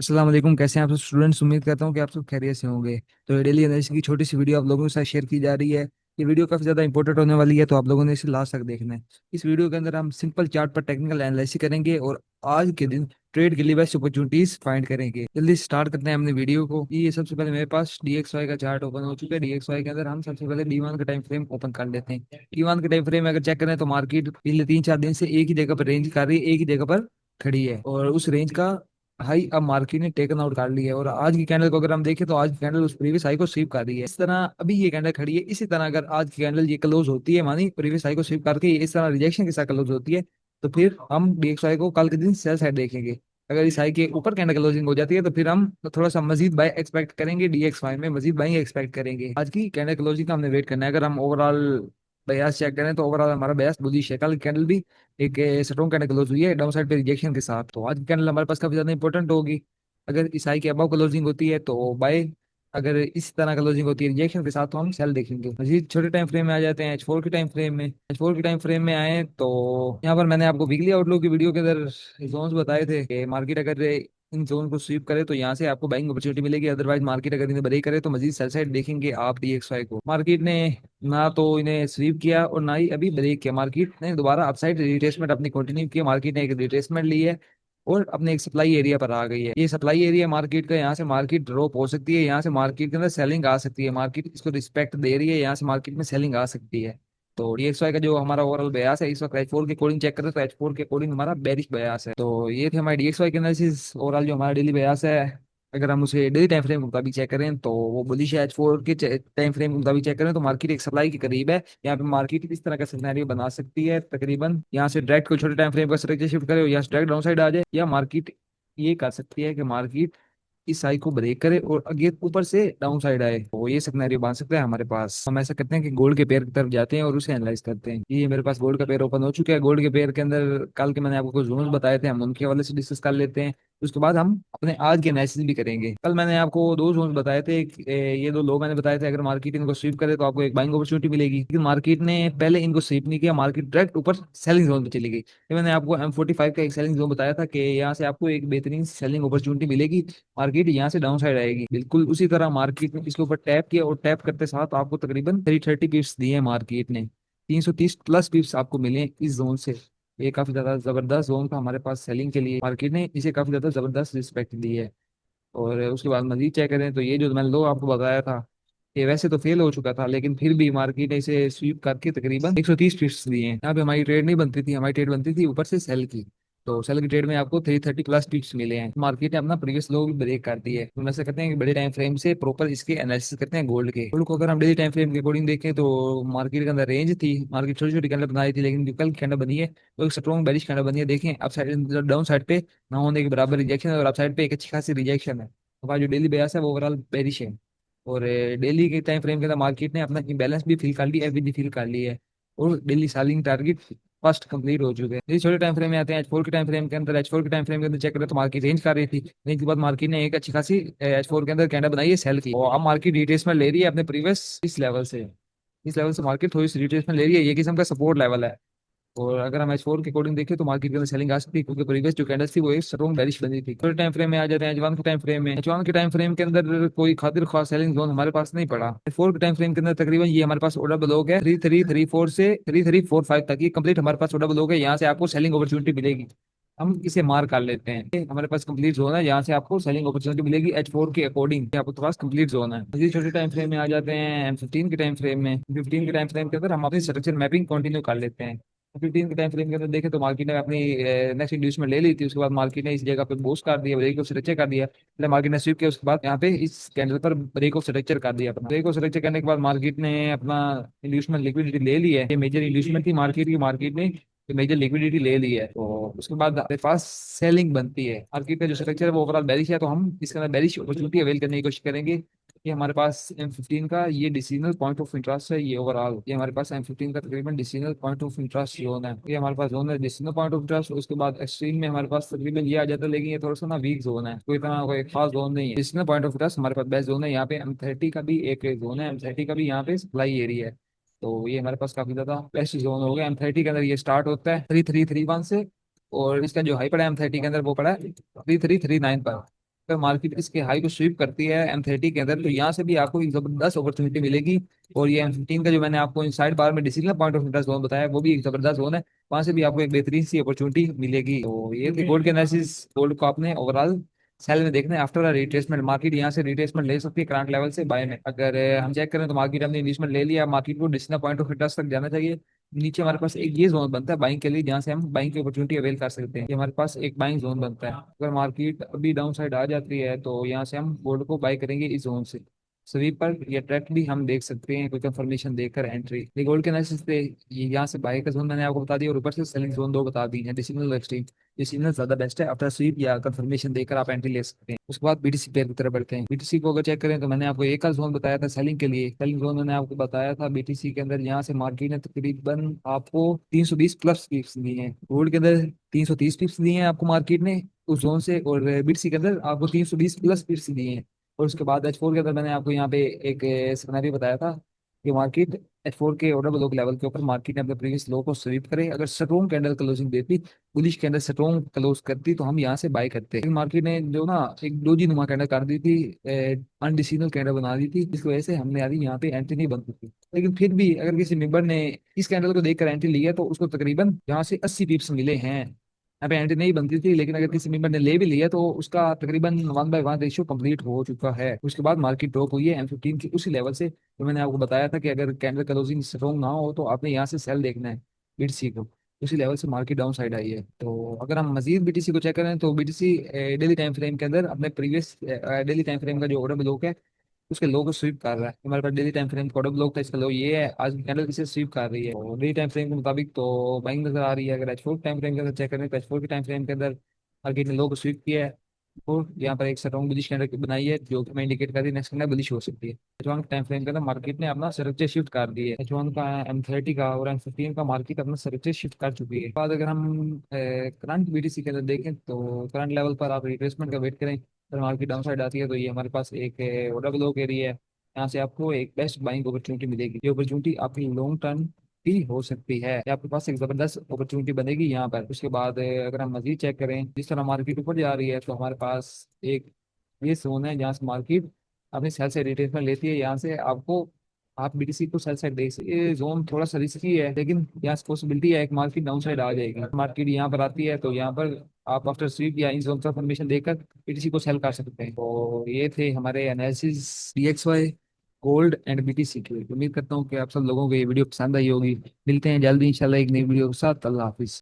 अस्सलाम वालेकुम। कैसे हैं आप सब स्टूडेंट्स? उम्मीद करता हूँ कि आप सब खैरियत से होंगे। तो ये डेली एनालिसिस की छोटी सी वीडियो आप लोगों के साथ शेयर की जा रही है। ये वीडियो काफी ज्यादा इंपॉर्टेंट होने वाली है, तो आप लोगों ने इसे लास्ट तक देखना है। इस वीडियो के अंदर हम सिंपल चार्ट पर टेक्निकल एनालिसिस करेंगे और आज के दिन ट्रेड के लिए बेस्ट अपॉर्चुनिटीज फाइंड करेंगे। जल्दी स्टार्ट करते हैं अपने वीडियो को। ये सबसे पहले मेरे पास DXY का चार्ट ओपन हो चुका है। DXY के अंदर हम सबसे पहले D1 का टाइम फ्रेम ओपन कर लेते हैं। D1 के टाइम फ्रेम अगर चेक करें तो मार्केट पिछले 3-4 दिन से एक ही जगह पर रेंज कर रही है, एक ही जगह पर खड़ी है और उस रेंज का हाई अब मार्केट ने टेकन आउट कर लिया है। और आज की कैंडल को अगर हम देखें तो आज की कैंडल उस प्रीवियस हाई को स्वीप कर रही है। इस तरह अभी ये कैंडल खड़ी है। इसी तरह अगर आज की कैंडल ये क्लोज होती है, मानी प्रीवियस हाई को स्वीप करके ये इस तरह रिजेक्शन के साथ क्लोज होती है, तो फिर हम DXY को कल के दिन सेल साइड देखेंगे। अगर इस हाई के ऊपर कैंडल क्लोजिंग हो जाती है तो फिर हम थोड़ा सा मजीद बाय एक्सपेक्ट करेंगे। DXY में मजीद बाइंग एक्सपेक्ट करेंगे। आज की कैंडल क्लोजिंग का हमने वेट करना है। अगर हम ओवरऑल बयास चेक करें तो ओवरऑल हमारा बयास बुलिश है। कल कैंडल भी एक स्ट्रॉन्ग कैंडल क्लोज हुई है डाउन साइड पे रिजेक्शन के साथ, तो आज की कैंडल हमारे पास काफी ज्यादा इंपॉर्टेंट होगी। अगर इस हाई की अबव क्लोजिंग होती है तो बाय, अगर इस तरह क्लोजिंग होती है रिजेक्शन के साथ तो हम सेल देखेंगे। मजीद छोटे टाइम फ्रेम में आ जाते हैं H4 के टाइम फ्रेम में। H4 के टाइम फ्रेम में आए तो यहाँ पर मैंने आपको वीकली आउटलुक की वीडियो के अंदर जोन्स बताए थे कि मार्केट अगर इन जोन को स्वीप करे तो यहाँ से आपको बाइंग अपॉर्चुनिटी मिलेगी। अदरवाइज मार्केट अगर इन्हें ब्रेक करे तो मजीद सेल साइड देखेंगे आप DXY को। मार्केट ने ना तो इन्हें स्वीप किया और ना ही अभी ब्रेक किया। मार्केट ने दोबारा अपसाइड रिट्रेसमेंट अपनी कंटिन्यू की। मार्केट ने एक रिट्रेसमेंट ली है और अपने एक सप्लाई एरिया पर आ गई है। ये सप्लाई एरिया मार्केट का, यहाँ से मार्केट ड्रॉप हो सकती है, यहाँ से मार्केट के अंदर सेलिंग आ सकती है। मार्केट इसको रिस्पेक्ट दे रही है, यहाँ से मार्केट में सेलिंग आ सकती है। तो DXY का जो हमारा ओवरऑल बयास है इस वक्त H4 के अकॉर्डिंग चेक करें तो H4 के अकॉर्डिंग हमारा बेरिश बयास है। तो ये थे हमारे DXY के एनालिसिस। ओवरऑल जो हमारा डेली बयास है, अगर हम उसे डेली टाइम फ्रेम के मुताबिक चेक करें तो वो बुलिश है। H4 के टाइम फ्रेम के मुताबिक चेक करें तो मार्केट एक सप्लाई के करीब है। यहाँ पे मार्केट इस तरह का सिनेरियो बना सकती है, तकरीबन यहाँ से डायरेक्ट कोई छोटे टाइम फ्रेम का स्ट्रक्चर शिफ्ट करे और यहाँ से डायरेक्ट डाउन साइड आ जाए, या मार्केट ये कर सकती है कि मार्केट इस हाई को ब्रेक करे और आगे ऊपर से डाउन साइड आए। तो ये सिनेरियो बन सकता है हमारे पास। हम ऐसा करते हैं कि गोल्ड के पेयर की तरफ जाते हैं और उसे एनालाइज करते हैं। ये मेरे पास गोल्ड का पेयर ओपन हो चुका है। गोल्ड के पेयर के अंदर कल के मैंने आपको कुछ जोन्स बताए थे, हम उनके हवाले से डिस्कस कर लेते हैं। उसके बाद हम अपने आज के एनालिसिस भी करेंगे। कल मैंने आपको दो जोन्स बताए थे, ये दो लो मैंने बताए थे। अगर मार्केट इनको स्वीप करे तो आपको एक बाइंग अपॉर्चुनिटी मिलेगी, लेकिन मार्केट ने पहले इनको स्वीप नहीं किया, मार्केट डायरेक्ट ऊपर सेलिंग जोन पे चली गई। ये मैंने आपको M45 का एक सेलिंग जोन बताया था कि यहाँ से आपको एक बेहतरीन सेलिंग अपॉर्चुनिटी मिलेगी। मार्केट यहाँ से डाउन साइड आएगी। बिल्कुल उसी तरह मार्केट ने इसके ऊपर टैप किया और टैप करते साथ आपको तकरीबन 330 पिप्स दिए हैं। मार्केट ने 330 प्लस पिप्स आपको मिले इस जोन से। ये काफी ज्यादा जबरदस्त जोन था हमारे पास सेलिंग के लिए। मार्केट ने इसे काफी ज्यादा जबरदस्त रिस्पेक्ट दी है। और उसके बाद मजीद चेक करें तो ये जो मैंने लो आपको बताया था, ये वैसे तो फेल हो चुका था, लेकिन फिर भी मार्केट ने इसे स्वीप करके तकरीबन 130 पिप्स दिए हैं। यहाँ पे हमारी ट्रेड नहीं बनती थी, हमारी ट्रेड बनती थी ऊपर से सेल की। तो सेल की ट्रेड में आपको 330 प्लस पिप्स मिले हैं। मार्केट ने अपना प्रीवियस लो भी ब्रेक कर दिया है। तो हम ऐसा करते हैं कि बड़े टाइम फ्रेम से प्रॉपर इसके एनालिसिस करते हैं। गोल्ड के गोल्ड को अगर हम डेली टाइम फ्रेम के अकॉर्डिंग देखें तो मार्केट के अंदर रेंज थी। मार्केट छोटी छोटी कैंडल बनाई थी, लेकिन जो कल कैंडल बनी है वो एक स्ट्रॉन्ग बेरिश कैंडल बनी है। देखें अप साइड डाउन साइड पे ना होने के बराबर रिजेक्शन है और अप साइड पे एक अच्छी खासी रिजेक्शन है। हमारा जो डेली बेयस है वो ओवरऑल बेरिश है। और डेली के टाइम फ्रेम के अंदर मार्केट ने अपना इम्बैलेंस भी फील कर ली, एफ भी फील कर ली है। और daily selling target first complete हो चुके हैं। ये छोटे टाइम फ्रेम में आते हैं H4 के टाइम फ्रेम के अंदर। H4 के टाइम फ्रेम के अंदर चेक करें तो मार्केट रेंज कर रही थी। रेंज के बाद मार्केट ने एक अच्छी खासी H4 के अंदर कैंडल बनाई है सेल की, और अब मार्केट रिट्रेसमेंट ले रही है अपने प्रीवियस इस लेवल से। इस लेवल से मार्केट थोड़ी सी रिट्रेसमेंट ले रही है। ये किस्म का सपोर्ट लेवल है। और अगर हम H4 के अकॉर्डिंग देखें तो मार्केट के अंदर सेलिंग आ सकती है, क्योंकि प्रीवियस जो कैंडल्स थी वो एक स्ट्रॉन्ग बेरिश बनी थी। थोड़े टाइम फ्रेम में आ जाते हैं H1 के टाइम फ्रेम में। H1 के टाइम फ्रेम के अंदर कोई खातिर खास सेलिंग जोन हमारे पास नहीं पड़ा। H4 के टाइम फ्रेम के अंदर तकरीबन ये हमारे पास ऑर्डर ब्लॉक है 3334 से 3345 तक। ये कंप्लीट हमारे पास ऑर्डर ब्लॉक है। यहाँ से आपको सेलिंग अपॉर्चुनिटी मिलेगी। हम इसे मार्क कर लेते हैं। ये हमारे पास कंप्लीट जोन है, यहाँ से आपको सेलिंग अपॉर्चुनिटी मिलेगी H4 के अकॉर्डिंग। आपके पास कंप्लीट जोन है। इसी छोटे टाइम फ्रेम में आ जाते हैं M15 के टाइम फ्रेम में। 15 के टाइम फ्रेम के अंदर हम अपनी स्ट्रक्चर मैपिंग कंटिन्यू कर लेते हैं। 15 के टाइम फ्रेम के अंदर देखें तो मार्केट ने अपनी नेक्स्ट इंड्यूसमेंट ले ली थी। उसके बाद मार्केट ने इस जगह पे बूस्ट कर दिया, ब्रेक ऑफ स्ट्रक्चर कर दिया। पहले मार्केट ने स्विप किया, उसके बाद यहाँ पे इस कैंडल पर ब्रेक ऑफ स्ट्रक्चर कर दिया। अपना ब्रेक ऑफ स्ट्रक्चर करने के बाद मार्केट ने अपना इंड्यूसमेंट लिक्विडिटी ले ली है। ये मेजर इंड्यूसमेंट थी मार्केट की, मार्केट ने मेजर लिक्विडिटी ले ली है। तो उसके बाद हमारे पास सेलिंग बनती है। मार्केट का जो स्ट्रक्चर है वो ओवरऑल बेरिश है, तो हम इसके अंदर बेरिश अपॉर्चुनिटी अवेल करने की कोशिश करेंगे। ये हमारे पास M15 का ये डिसीजनल पॉइंट ऑफ इंटरेस्ट है। ये ओवरऑल ये हमारे पास M15 का तकरीबन decisional point of interest zone है। ये हमारे पास जोन है डिसीजनल पॉइंट ऑफ इंटरेस्ट। उसके बाद एक्सट्रीम में हमारे पास तकरीबन ये आ जाता है, लेकिन ये थोड़ा सा ना वीक जोन है, कोई इतना कोई खास जोन नहीं है। डिसीजनल पॉइंट ऑफ इंटरेस्ट हमारे पास बेस्ट जोन है। यहाँ पे M30 का भी एक जोन है, M30 का भी यहाँ पे सप्लाई एरिया है। तो ये हमारे पास काफी ज्यादा बेस्ट जोन हो गया। M30 के अंदर ये स्टार्ट होता है 3331 से, और इसका जो हाई पड़ा है M30 के अंदर वो पड़ा है 3339 पर। अगर मार्केट इसके हाई को स्वीप करती है M30 के अंदर, तो यहाँ से भी आपको एक जबरदस्त अपॉर्चुनिटी मिलेगी। और ये M15 का जो मैंने आपको साइड बार में decision point of interest zone बताया, वो भी एक जबरदस्त जोन है। वहां से भी आपको एक बेहतरीन सी अपॉर्चुनिटी मिलेगी। तो ये थी गोल्ड के एनालिसिस। गोल्ड को आपने ओवरऑल सेल में देखना है आफ्टर रिट्रेसमेंट। मार्केट यहाँ से रिट्रेसमेंट ले सकती है करंट लेवल से बाय में। अगर हम चेक करें तो मार्केट हमने इन्वेस्टमेंट ले लिया, मार्केट को डिसीजन पॉइंट ऑफ इंटरेस्ट तक जाना चाहिए। नीचे हमारे पास एक ये जोन बनता है बाइंग के लिए, जहाँ से हम बाइंग की अपॉर्चुनिटी अवेल कर सकते हैं। ये हमारे पास एक बाइंग जोन बनता है। अगर मार्केट अभी डाउन साइड आ जाती है तो यहाँ से हम गोल्ड को बाय करेंगे इस जोन से। स्वीपर या ट्रैक भी हम देख सकते हैं कोई कंफर्मेशन देकर एंट्री। ये गोल्ड के एनालिसिस पे ये यहाँ से बाय का जोन मैंने आपको बता दिया, और ऊपर से सेलिंग जोन दो बता दी है, डिसिग्नल एक्सट्रीम। ये सिग्नल ज्यादा बेस्ट है, आफ्टर स्वीप या कंफर्मेशन देकर आप एंट्री ले सकते हैं। उसके बाद बीटीसी पेयर की तरफ बढ़ते हैं। बीटीसी को अगर चेक करें तो मैंने आपको एक का जोन बताया था सेलिंग के लिए। सेलिंग जोन मैंने आपको बताया था बीटीसी के अंदर, यहाँ से मार्केट ने तकरीबन आपको 320 प्लस पिप्स दिए हैं। गोल्ड के अंदर 330 पिप्स दिए हैं आपको मार्केट ने उस जोन से, और बीटीसी के अंदर आपको 320 प्लस पिप्स दिए हैं। और उसके बाद H4 के अंदर मैंने आपको यहाँ पे एक सिनेरियो बताया था कि मार्केट H4 के ऑर्डर ब्लॉक लेवल के ऊपर मार्केट ने अपने प्रीवियस लो को स्वीप करे, अगर स्ट्रॉन्ग कैंडल क्लोजिंग देती, बुलिश कैंडल स्ट्रॉन्ग क्लोज करती, तो हम यहाँ से बाय करते हैं। मार्केट ने जो ना एक डोजी नुमा कैंडल कर दी थी, अनडिसीजनल कैंडल बना दी थी, जिसकी वजह से हमने अभी यहाँ पे एंट्री नहीं बन सकती। लेकिन फिर भी अगर किसी मेंबर ने इस कैंडल को देखकर एंट्री ली है तो उसको तकरीबन यहाँ से 80 पिप्स मिले हैं। यहाँ पे एंट्री नहीं बनती थी, लेकिन अगर किसी मेंबर ने ले भी लिया तो उसका तकरीबन 1/1 रेशियो कंप्लीट हो चुका है। उसके बाद मार्केट ड्रॉप हुई है M15 की उसी लेवल से। तो मैंने आपको बताया था कि अगर कैंडल क्लोजिंग स्ट्रॉन्ग ना हो तो आपने यहाँ से सेल देखना है बीटीसी को। उसी लेवल से मार्केट डाउन साइड आई है। तो अगर हम मजीद बीटीसी को चेक करें तो बीटीसी डेली टाइम फ्रेम के अंदर अपने प्रीवियस डेली टाइम फ्रेम का जो ऑर्डर ब्लॉक है उसके लो को स्वीप कर रहा है। हमारे पास डेली टाइम फ्रेम का ऑर्डर ब्लॉक था, इसका लो ये है। आज की कैंडल इसे स्वीप कर रही है, और डेली टाइम फ्रेम के मुताबिक तो बाइंग नजर आ रही है। अगर H4 टाइम फ्रेम के अंदर चेक करें तो H4 के टाइम फ्रेम के अंदर मार्केट ने लो को स्वीप किया है, और यहाँ पर एक स्ट्रॉन्ग बुलिश कैंडल बनाई है जो कि मैं इंडिकेट कर रही है नेक्स्ट कैंडल बुलिश हो सकती है। H1 टाइम फ्रेम के अंदर मार्केट ने अपना सर्वोच्च शिफ्ट कर दी है। H1 का, M30 का और M15 का मार्केट अपना सर्वोच्च शिफ्ट कर चुकी है। बाद अगर हम करंट बीटीसी के अंदर देखें तो करंट लेवल पर आप रिट्रेसमेंट का वेट करें। अगर मार्केट डाउन साइड आती है तो ये हमारे पास एक ऑर्डर ब्लॉक एरिया है। यहाँ से आपको एक बेस्ट बाइंग अपॉर्चुनिटी मिलेगी। ये अपॉर्चुनिटी आपकी लॉन्ग टर्म भी हो सकती है, या आपके पास एक जबरदस्त अपॉर्चुनिटी बनेगी यहाँ पर। उसके बाद अगर हम मजीद चेक करें, जिस तरह मार्केट ऊपर जा रही है तो हमारे पास एक ये जोन है जहाँ से मार्केट अपनी सेल साइड रिट्रेसमेंट लेती है। यहाँ से आपको आप बीटीसी को सेल साइड देख सकते हैं। ये जोन थोड़ा सा रिस्की है, लेकिन यहाँ से पॉसिबिलिटी है एक मार्केट डाउन साइड आ जाएगी। मार्केट यहाँ पर आती है तो यहाँ पर आप आफ्टर स्वीप या इन जोन का फॉर्मेशन देकर बीटीसी को सेल कर सकते हैं। तो ये थे हमारे analysis DXY, gold and BTC की। उम्मीद करता हूँ कि आप सब लोगों को ये वीडियो पसंद आई होगी। मिलते हैं जल्दी इंशाल्लाह एक नई वीडियो के साथ। अल्लाह हाफिज।